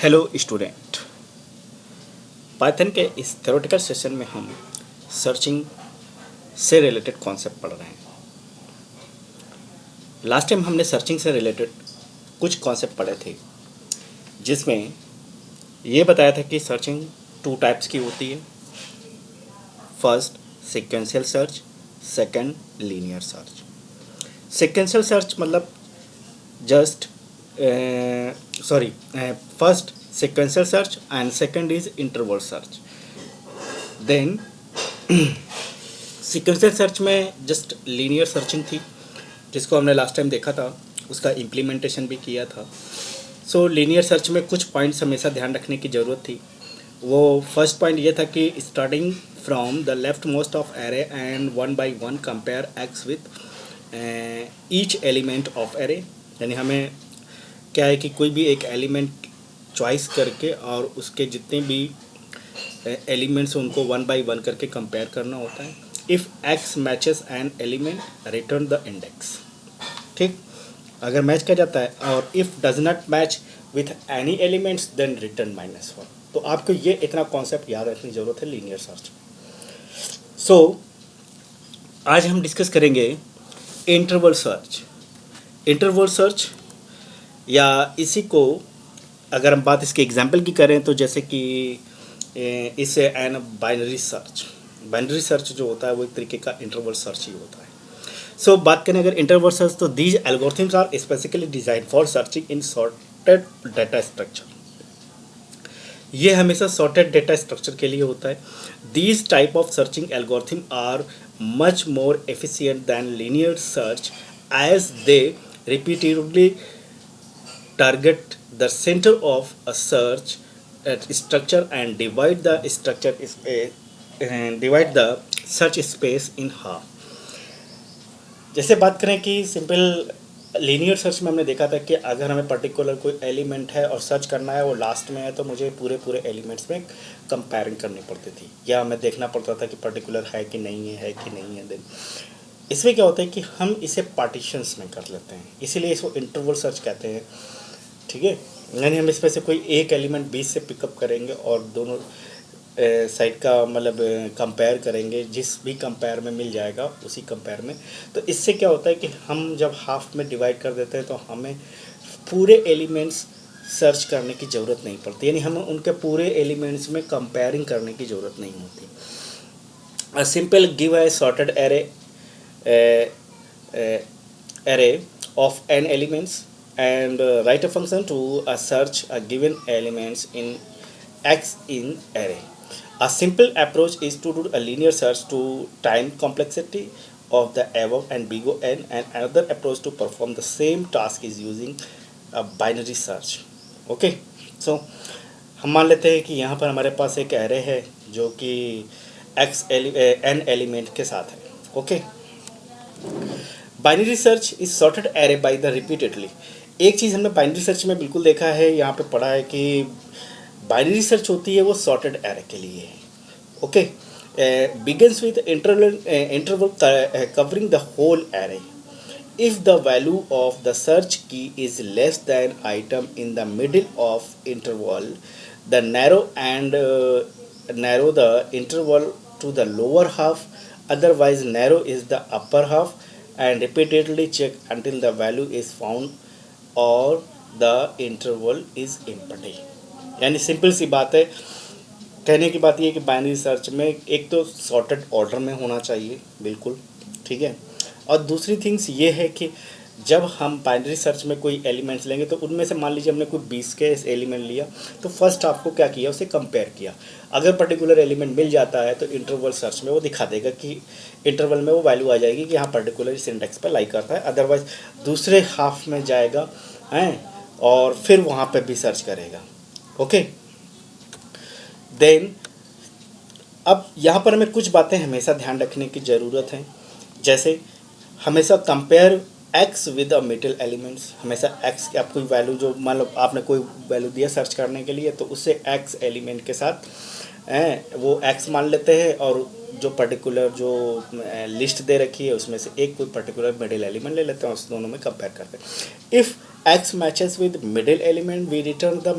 Hello student, Python के इस theoretical session में हम सर्चिंग से रिलेटेड कॉन्सेप्ट पढ़ रहे हैं। लास्ट टाइम हमने सर्चिंग से रिलेटेड कुछ कॉन्सेप्ट पढ़े थे, जिसमें ये बताया था कि सर्चिंग टू टाइप्स की होती है। First sequential search, second linear search. Sequential search मतलब just first sequential search and second is interval search. Then sequential search में just linear searching थी, जिसको हमने लास्ट टाइम देखा था, उसका इम्प्लीमेंटेशन भी किया था। सो लीनियर सर्च में कुछ पॉइंट्स हमेशा ध्यान रखने की ज़रूरत थी। वो फर्स्ट पॉइंट ये था कि starting from the left most of array and one by one compare x with each element of array. यानी हमें क्या है कि कोई भी एक एलिमेंट चॉइस करके और उसके जितने भी एलिमेंट्स उनको वन बाई वन करके कंपेयर करना होता है। If X matches an element return the index. ठीक, अगर मैच कर जाता है और if does not match with any elements then return -1। तो आपको ये इतना कॉन्सेप्ट याद रखने की ज़रूरत है लीनियर सर्च। सो आज हम डिस्कस करेंगे इंटरवल सर्च। इंटरवल सर्च या इसी को अगर हम बात इसके एग्जाम्पल की करें तो जैसे कि इसे an binary search. Binary search जो होता है वो एक तरीके का इंटरवल सर्च ही होता है। सो बात करें अगर इंटरवल सर्च, तो these algorithms are specifically design for searching in sorted data structure. ये हमेशा सॉर्टेड डाटा स्ट्रक्चर के लिए होता है। These type of searching algorithm are much more efficient than linear search as they repeatedly target the center of a search structure and divide the search space in half. जैसे बात करें कि simple linear search में हमने देखा था कि अगर हमें पर्टिकुलर कोई एलिमेंट है और सर्च करना है, वो लास्ट में है, तो मुझे पूरे एलिमेंट्स में कंपेयरिंग करनी पड़ती थी, या हमें देखना पड़ता था कि पर्टिकुलर है कि नहीं है। देन इसमें क्या होता है कि हम इसे पार्टीशंस में कर लेते हैं, इसीलिए इसको इंटरवल सर्च कहते हैं। ठीक है, यानी हम इसमें से कोई एक एलिमेंट 20 से पिकअप करेंगे और दोनों साइड का मतलब कंपेयर करेंगे, जिस भी कंपेयर में मिल जाएगा उसी कंपेयर में। तो इससे क्या होता है कि हम जब हाफ में डिवाइड कर देते हैं तो हमें पूरे एलिमेंट्स सर्च करने की ज़रूरत नहीं पड़ती, यानी हमें उनके पूरे एलिमेंट्स में कंपेयरिंग करने की ज़रूरत नहीं होती। A simple give a sorted array of n elements and write a function to search a given elements in x in array. A simple approach is to do a linear search to time complexity of the above and big O n, and another approach to perform the same task is using a binary search. Okay, so हम मान लेते हैं कि यहाँ पर हमारे पास एक array है जो कि n एलिमेंट के साथ है। Okay, binary search is sorted array by the repeatedly. एक चीज़ हमने बाइनरी सर्च में बिल्कुल देखा है, यहाँ पे पढ़ा है कि बाइनरी सर्च होती है वो सॉर्टेड एरे के लिए है। Okay, begins with interval covering the whole array. If the value of the search key is less than item in the middle of interval, the narrow the interval to the lower half, otherwise narrow is the upper half, and repeatedly check until the value is found or the interval is empty. यानी simple सी बात है, कहने की बात ये है कि binary search में एक तो सॉर्टेड ऑर्डर में होना चाहिए, बिल्कुल ठीक है। और दूसरी थिंग्स ये है कि जब हम बाइनरी सर्च में कोई एलिमेंट्स लेंगे तो उनमें से मान लीजिए हमने कोई 20 के एलिमेंट लिया, तो फर्स्ट आपको क्या किया, उसे कंपेयर किया। अगर पर्टिकुलर एलिमेंट मिल जाता है तो इंटरवल सर्च में वो दिखा देगा कि इंटरवल में वो वैल्यू आ जाएगी कि हाँ पर्टिकुलर इस इंडेक्स पर लाई करता है, अदरवाइज दूसरे हाफ में जाएगा हैं और फिर वहाँ पर भी सर्च करेगा। ओके, देन अब यहाँ पर हमें कुछ बातें हमेशा ध्यान रखने की ज़रूरत है। जैसे हमेशा compare x with a middle elements. हमेशा एक्स की आप कोई वैल्यू, जो मान लो आपने कोई वैल्यू दिया सर्च करने के लिए, तो उससे एक्स एलिमेंट के साथ वो एक्स मान लेते हैं, और जो पर्टिकुलर जो लिस्ट दे रखी है उसमें से एक कोई पर्टिकुलर मिडिल एलिमेंट ले लेते हैं, उस दोनों में कंपेयर करते हैं। If X matches with middle element we return the